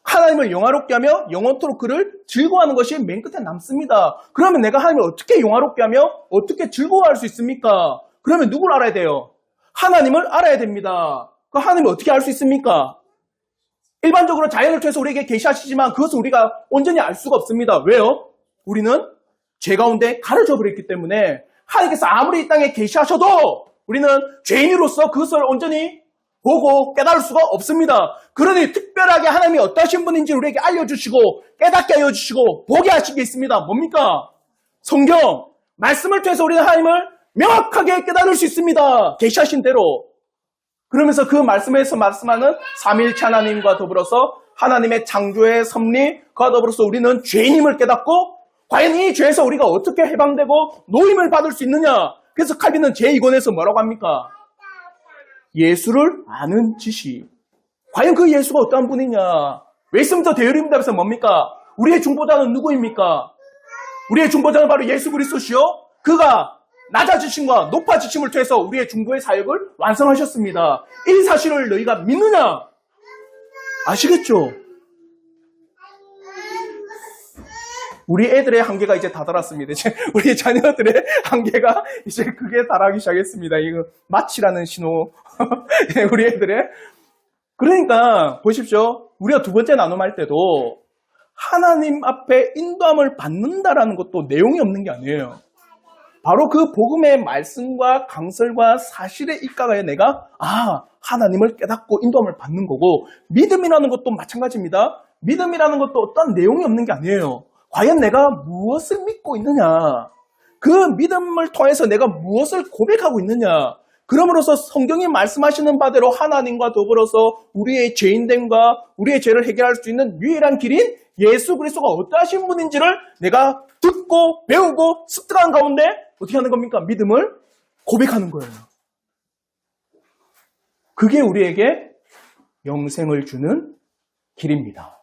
하나님을 영화롭게 하며 영원토록 그를 즐거워하는 것이 맨 끝에 남습니다. 그러면 내가 하나님을 어떻게 영화롭게 하며 어떻게 즐거워할 수 있습니까? 그러면 누굴 알아야 돼요? 하나님을 알아야 됩니다. 그 하나님을 어떻게 알 수 있습니까? 일반적으로 자연을 통해서 우리에게 계시하시지만 그것을 우리가 온전히 알 수가 없습니다. 왜요? 우리는 죄 가운데 가려져 버렸기 때문에 하나님께서 아무리 이 땅에 계시하셔도 우리는 죄인으로서 그것을 온전히 보고 깨달을 수가 없습니다. 그러니 특별하게 하나님이 어떠신 분인지 우리에게 알려주시고 깨닫게 하여주시고 보게 하신 게 있습니다. 뭡니까? 성경, 말씀을 통해서 우리는 하나님을 명확하게 깨달을 수 있습니다. 계시하신 대로. 그러면서 그 말씀에서 말씀하는 삼위일체 하나님과 더불어서 하나님의 창조의 섭리과 더불어서 우리는 죄인임을 깨닫고 과연 이 죄에서 우리가 어떻게 해방되고 노임을 받을 수 있느냐. 그래서 칼빈은 제2권에서 뭐라고 합니까? 예수를 아는 지식. 과연 그 예수가 어떠한 분이냐. 웨스민스터 대여림문답에서 뭡니까? 우리의 중보자는 누구입니까? 우리의 중보자는 바로 예수 그리스도시요. 그가 낮아지심과 높아지심을 통해서 우리의 중보의 사역을 완성하셨습니다. 이 사실을 너희가 믿느냐? 아시겠죠? 우리 애들의 한계가 이제 다다랐습니다. 이제 우리 자녀들의 한계가 이제 그게 달하기 시작했습니다. 이거 마치라는 신호. 우리 애들의. 그러니까 보십시오. 우리가 두 번째 나눔할 때도 하나님 앞에 인도함을 받는다라는 것도 내용이 없는 게 아니에요. 바로 그 복음의 말씀과 강설과 사실의 입각하에 내가 하나님을 깨닫고 인도함을 받는 거고, 믿음이라는 것도 마찬가지입니다. 믿음이라는 것도 어떤 내용이 없는 게 아니에요. 과연 내가 무엇을 믿고 있느냐, 그 믿음을 통해서 내가 무엇을 고백하고 있느냐. 그러므로서 성경이 말씀하시는 바대로 하나님과 더불어서 우리의 죄인됨과 우리의 죄를 해결할 수 있는 유일한 길인 예수 그리스도가 어떠하신 분인지를 내가 듣고 배우고 습득한 가운데 어떻게 하는 겁니까? 믿음을 고백하는 거예요. 그게 우리에게 영생을 주는 길입니다.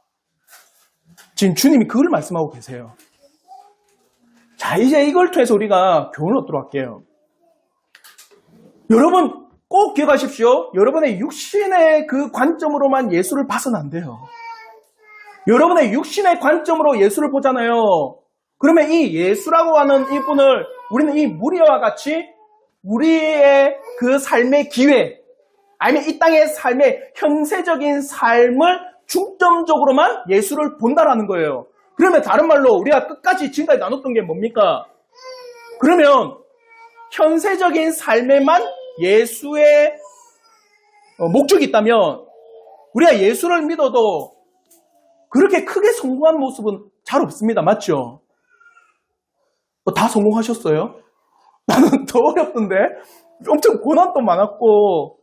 지금 주님이 그걸 말씀하고 계세요. 자, 이제 이걸 통해서 우리가 교훈을 얻도록 할게요. 여러분 꼭 기억하십시오. 여러분의 육신의 그 관점으로만 예수를 봐서는 안 돼요. 여러분의 육신의 관점으로 예수를 보잖아요. 그러면 이 예수라고 하는 이분을 우리는 이 무리와 같이 우리의 그 삶의 기회, 아니면 이 땅의 삶의 현세적인 삶을 중점적으로만 예수를 본다라는 거예요. 그러면 다른 말로 우리가 끝까지 지금까지 나눴던 게 뭡니까? 그러면 현세적인 삶에만 예수의 목적이 있다면 우리가 예수를 믿어도 그렇게 크게 성공한 모습은 잘 없습니다. 맞죠? 다 성공하셨어요? 나는 더 어렵던데? 엄청 고난도 많았고,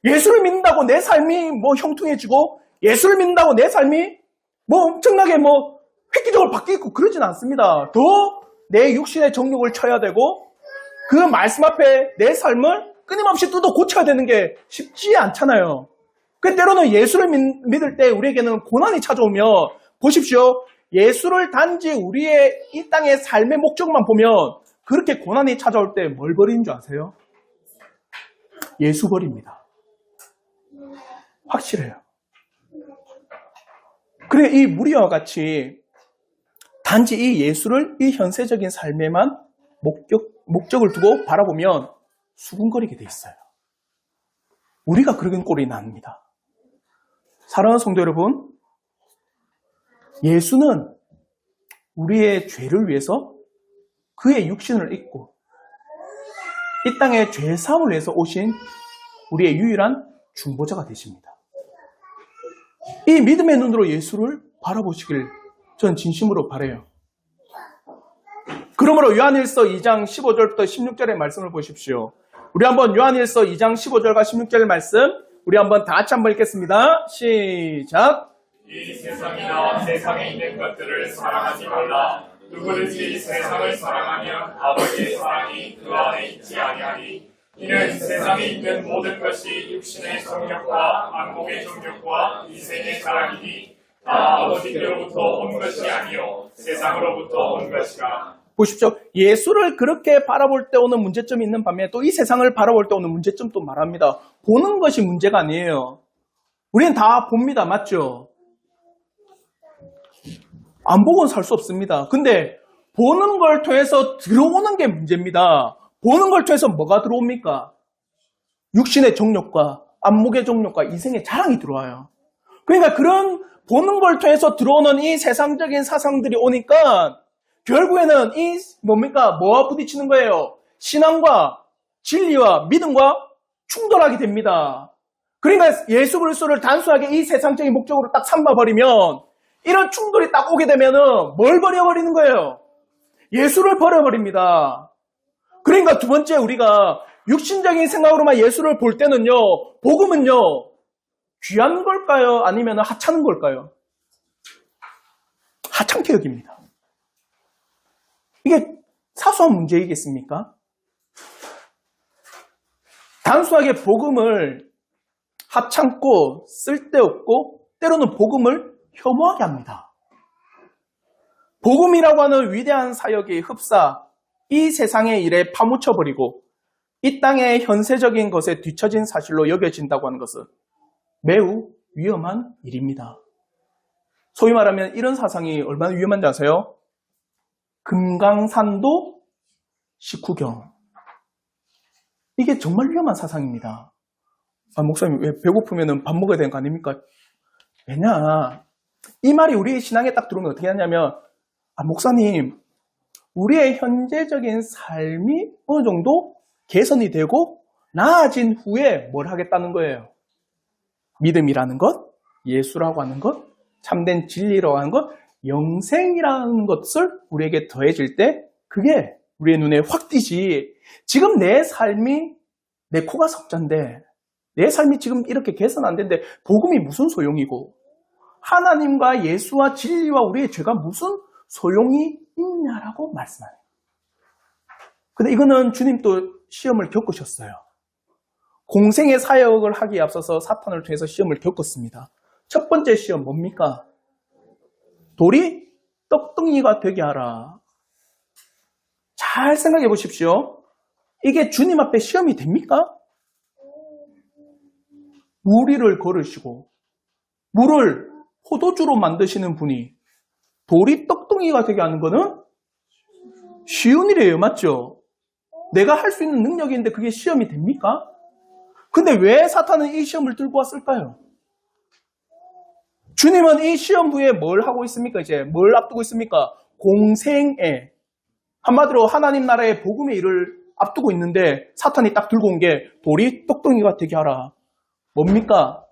예수를 믿는다고 내 삶이 형통해지고, 예수를 믿는다고 내 삶이 엄청나게 획기적으로 바뀌고 그러진 않습니다. 더 내 육신의 정욕을 쳐야 되고, 그 말씀 앞에 내 삶을 끊임없이 뜯어 고쳐야 되는 게 쉽지 않잖아요. 그 때로는 예수를 믿을 때 우리에게는 고난이 찾아오면, 보십시오. 예수를 단지 우리의 이 땅의 삶의 목적만 보면 그렇게 고난이 찾아올 때 뭘 버리는 줄 아세요? 예수 버립니다. 확실해요. 그래, 이 무리와 같이 단지 이 예수를 이 현세적인 삶에만 목적을 두고 바라보면 수군거리게 돼 있어요. 우리가 그런 꼴이 납니다. 사랑하는 성도 여러분, 예수는 우리의 죄를 위해서 그의 육신을 입고 이 땅의 죄사함을 위해서 오신 우리의 유일한 중보자가 되십니다. 이 믿음의 눈으로 예수를 바라보시길 전 진심으로 바라요. 그러므로 요한일서 2장 15절부터 16절의 말씀을 보십시오. 우리 한번 요한일서 2장 15절과 16절 말씀 우리 한번 다 같이 한번 읽겠습니다. 시작. 이 세상이나 세상에 있는 것들을 사랑하지 말라. 누구든지 세상을 사랑하면 아버지의 사랑이 그 안에 있지 아니하니 이는 세상에 있는 모든 것이 육신의 정욕과 안목의 정욕과 이생의 자랑이니 다 아버지께로부터 온 것이 아니요 세상으로부터 온 것이라. 보십시오. 예수를 그렇게 바라볼 때 오는 문제점이 있는 반면에 또 이 세상을 바라볼 때 오는 문제점도 말합니다. 보는 것이 문제가 아니에요. 우리는 다 봅니다. 맞죠? 안 보고는 살 수 없습니다. 근데 보는 걸 통해서 들어오는 게 문제입니다. 보는 걸 통해서 뭐가 들어옵니까? 육신의 정욕과 안목의 정욕과 이생의 자랑이 들어와요. 그러니까 그런 보는 걸 통해서 들어오는 이 세상적인 사상들이 오니까 결국에는 이 뭐와 부딪히는 거예요? 신앙과 진리와 믿음과 충돌하게 됩니다. 그러니까 예수 그리스도를 단순하게 이 세상적인 목적으로 딱 삼아버리면 이런 충돌이 딱 오게 되면은 뭘 버려버리는 거예요? 예수를 버려버립니다. 그러니까 두 번째 우리가 육신적인 생각으로만 예수를 볼 때는요, 복음은요, 귀한 걸까요? 아니면 하찮은 걸까요? 하찮게 여깁니다. 이게 사소한 문제이겠습니까? 단순하게 복음을 하찮고 쓸데없고 때로는 복음을 혐오하게 합니다. 복음이라고 하는 위대한 사역이 흡사 이 세상의 일에 파묻혀버리고 이 땅의 현세적인 것에 뒤처진 사실로 여겨진다고 하는 것은 매우 위험한 일입니다. 소위 말하면 이런 사상이 얼마나 위험한지 아세요? 금강산도 식후경. 이게 정말 위험한 사상입니다. 목사님 왜 배고프면 밥 먹어야 되는 거 아닙니까? 왜냐? 이 말이 우리의 신앙에 딱 들어오면 어떻게 하냐면 목사님 우리의 현재적인 삶이 어느 정도 개선이 되고 나아진 후에 뭘 하겠다는 거예요? 믿음이라는 것, 예수라고 하는 것, 참된 진리라고 하는 것, 영생이라는 것을 우리에게 더해질 때 그게 우리의 눈에 확 띄지. 지금 내 삶이 내 코가 석잔데 내 삶이 지금 이렇게 개선 안 되는데 복음이 무슨 소용이고 하나님과 예수와 진리와 우리의 죄가 무슨 소용이 있냐라고 말씀하네요. 근데 이거는 주님도 시험을 겪으셨어요. 공생의 사역을 하기에 앞서서 사탄을 통해서 시험을 겪었습니다. 첫 번째 시험 뭡니까? 돌이 떡덩이가 되게 하라. 잘 생각해 보십시오. 이게 주님 앞에 시험이 됩니까? 무리를 걸으시고 물을 포도주로 만드시는 분이 돌이 떡덩이가 되게 하는 거는 쉬운 일이에요. 맞죠? 내가 할 수 있는 능력이 있는데 그게 시험이 됩니까? 근데 왜 사탄은 이 시험을 들고 왔을까요? 주님은 이 시험 후에 뭘 하고 있습니까? 이제 뭘 앞두고 있습니까? 공생애. 한마디로 하나님 나라의 복음의 일을 앞두고 있는데 사탄이 딱 들고 온 게 돌이 떡덩이가 되게 하라. 뭡니까?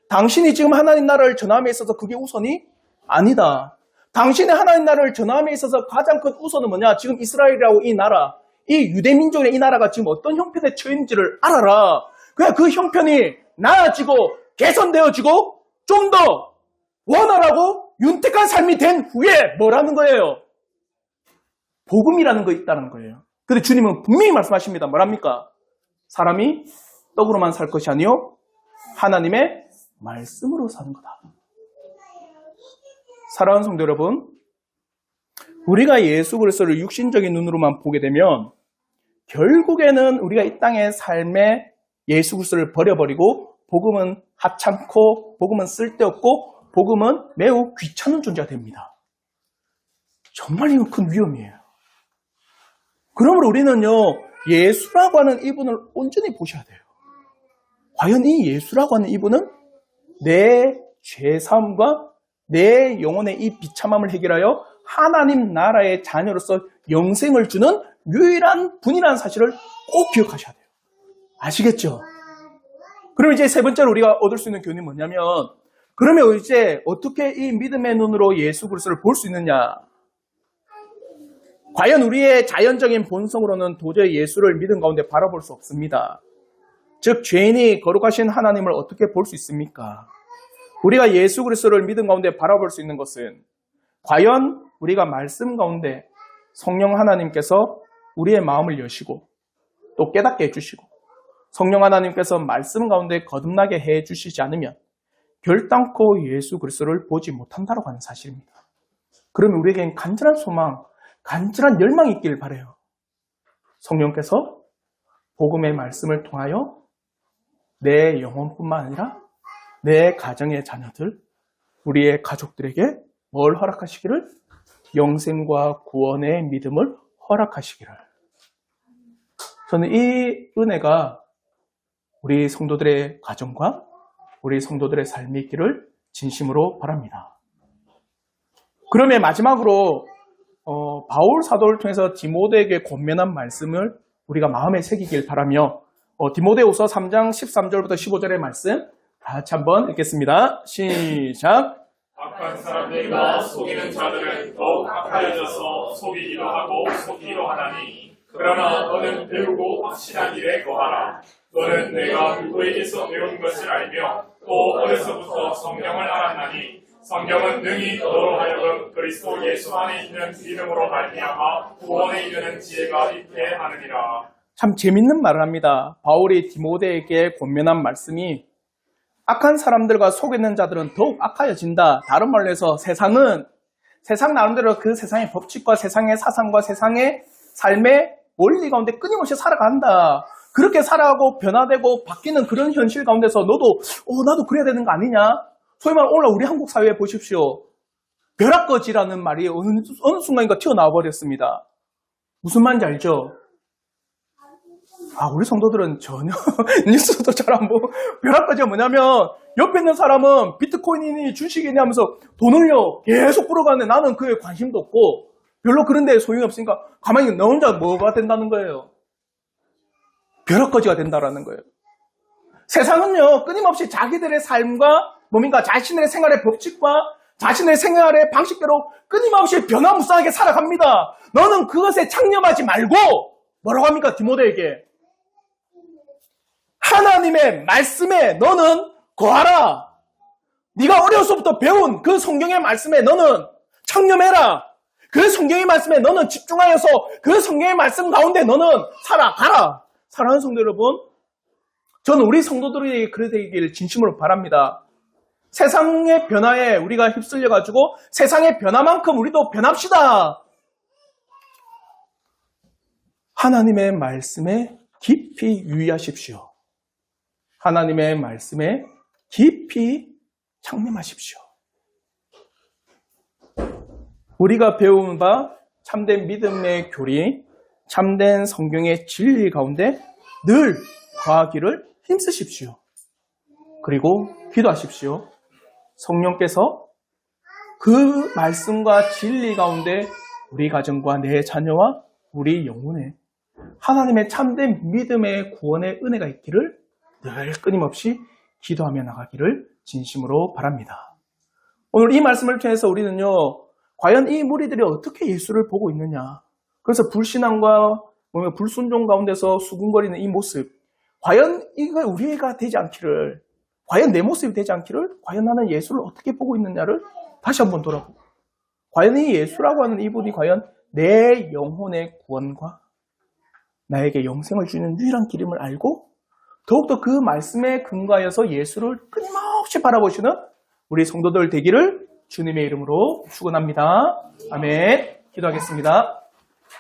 당신이 지금 하나님 나라를 전함에 있어서 그게 우선이 아니다. 당신의 하나님 나라를 전함에 있어서 가장 큰 우선은 뭐냐? 지금 이스라엘이라고 이 나라, 이 유대민족의 이 나라가 지금 어떤 형편에 처했는지를 알아라. 그냥 그 형편이 나아지고 개선되어지고 좀 더 원활하고 윤택한 삶이 된 후에 뭐라는 거예요? 복음이라는 거 있다는 거예요. 근데 주님은 분명히 말씀하십니다. 뭐랍니까? 사람이 떡으로만 살 것이 아니요 하나님의 말씀으로 사는 거다. 사랑하는 성도 여러분, 우리가 예수 그리스도를 육신적인 눈으로만 보게 되면 결국에는 우리가 이 땅의 삶에 예수 그리스도를 버려버리고 복음은 하찮고 복음은 쓸데없고 복음은 매우 귀찮은 존재가 됩니다. 정말 이건 큰 위험이에요. 그러므로 우리는요, 예수라고 하는 이분을 온전히 보셔야 돼요. 과연 이 예수라고 하는 이분은 내 죄사함과 내 영혼의 이 비참함을 해결하여 하나님 나라의 자녀로서 영생을 주는 유일한 분이라는 사실을 꼭 기억하셔야 돼요. 아시겠죠? 그럼 이제 세 번째로 우리가 얻을 수 있는 교훈이 뭐냐면, 그러면 이제 어떻게 이 믿음의 눈으로 예수 그리스도를 볼 수 있느냐? 과연 우리의 자연적인 본성으로는 도저히 예수를 믿음 가운데 바라볼 수 없습니다. 즉 죄인이 거룩하신 하나님을 어떻게 볼 수 있습니까? 우리가 예수 그리스도를 믿음 가운데 바라볼 수 있는 것은 과연 우리가 말씀 가운데 성령 하나님께서 우리의 마음을 여시고 또 깨닫게 해주시고 성령 하나님께서 말씀 가운데 거듭나게 해주시지 않으면 결단코 예수 그리스도를 보지 못한다고 하는 사실입니다. 그러면 우리에겐 간절한 소망, 간절한 열망이 있길 바라요. 성령께서 복음의 말씀을 통하여 내 영혼뿐만 아니라 내 가정의 자녀들, 우리의 가족들에게 뭘 허락하시기를? 영생과 구원의 믿음을 허락하시기를. 저는 이 은혜가 우리 성도들의 가정과 우리 성도들의 삶이 있기를 진심으로 바랍니다. 그러면 마지막으로 바울 사도를 통해서 디모데에게 권면한 말씀을 우리가 마음에 새기길 바라며 디모데후서 3장 13절부터 15절의 말씀 다 같이 한번 읽겠습니다. 시작. 악한 사람들과 속이는 자들은 더욱 악하여져서 속이기도 하고 속이기도 하나니 그러나 너는 배우고 확실한 일에 거하라. 너는 내가 누구에게서 배운 것을 알며 또 어려서부터 성경을 알았나니 성경은 능히 너로 하여금 그리스도 예수 안에 있는 믿음으로 말미암아 구원에 이르는 지혜가 있게 하느니라. 참 재밌는 말을 합니다. 바울이 디모데에게 권면한 말씀이 악한 사람들과 속이는 자들은 더욱 악하여진다. 다른 말로 해서 세상은 세상 나름대로 그 세상의 법칙과 세상의 사상과 세상의 삶의 원리 가운데 끊임없이 살아간다. 그렇게 살아가고 변화되고 바뀌는 그런 현실 가운데서 너도 나도 그래야 되는 거 아니냐? 소위 말해 오늘 우리 한국 사회에 보십시오. 벼락거지라는 말이 어느 순간인가 튀어나와 버렸습니다. 무슨 말인지 알죠? 우리 성도들은 전혀 뉴스도 잘 안 보고 벼락거지가 뭐냐면 옆에 있는 사람은 비트코인이니 주식이니 하면서 돈을요 계속 불어가는데 나는 그에 관심도 없고 별로 그런 데 소용이 없으니까 가만히 너 혼자 뭐가 된다는 거예요? 벼락거지가 된다라는 거예요. 세상은요 끊임없이 자기들의 삶과 뭡니까? 자신의 생활의 법칙과 자신의 생활의 방식대로 끊임없이 변화무쌍하게 살아갑니다. 너는 그것에 창념하지 말고 뭐라고 합니까? 디모데에게 하나님의 말씀에 너는 거하라. 네가 어려서부터 배운 그 성경의 말씀에 너는 창념해라. 그 성경의 말씀에 너는 집중하여서 그 성경의 말씀 가운데 너는 살아가라. 사랑하는 성도 여러분, 저는 우리 성도들이 그래 되기를 진심으로 바랍니다. 세상의 변화에 우리가 휩쓸려가지고 세상의 변화만큼 우리도 변합시다. 하나님의 말씀에 깊이 유의하십시오. 하나님의 말씀에 깊이 창념하십시오. 우리가 배운 바 참된 믿음의 교리, 참된 성경의 진리 가운데 늘 거하기를 힘쓰십시오. 그리고 기도하십시오. 성령께서 그 말씀과 진리 가운데 우리 가정과 내 자녀와 우리 영혼에 하나님의 참된 믿음의 구원의 은혜가 있기를 늘 끊임없이 기도하며 나가기를 진심으로 바랍니다. 오늘 이 말씀을 통해서 우리는요, 과연 이 무리들이 어떻게 예수를 보고 있느냐. 그래서 불신앙과 불순종 가운데서 수군거리는 이 모습, 과연 이거 우리가 되지 않기를, 과연 내 모습이 되지 않기를, 과연 나는 예수를 어떻게 보고 있느냐를 다시 한번 돌아보고, 과연 이 예수라고 하는 이분이 과연 내 영혼의 구원과 나에게 영생을 주는 유일한 길임을 알고 더욱더 그 말씀에 근거하여서 예수를 끊임없이 바라보시는 우리 성도들 되기를 주님의 이름으로 축원합니다. 아멘. 기도하겠습니다.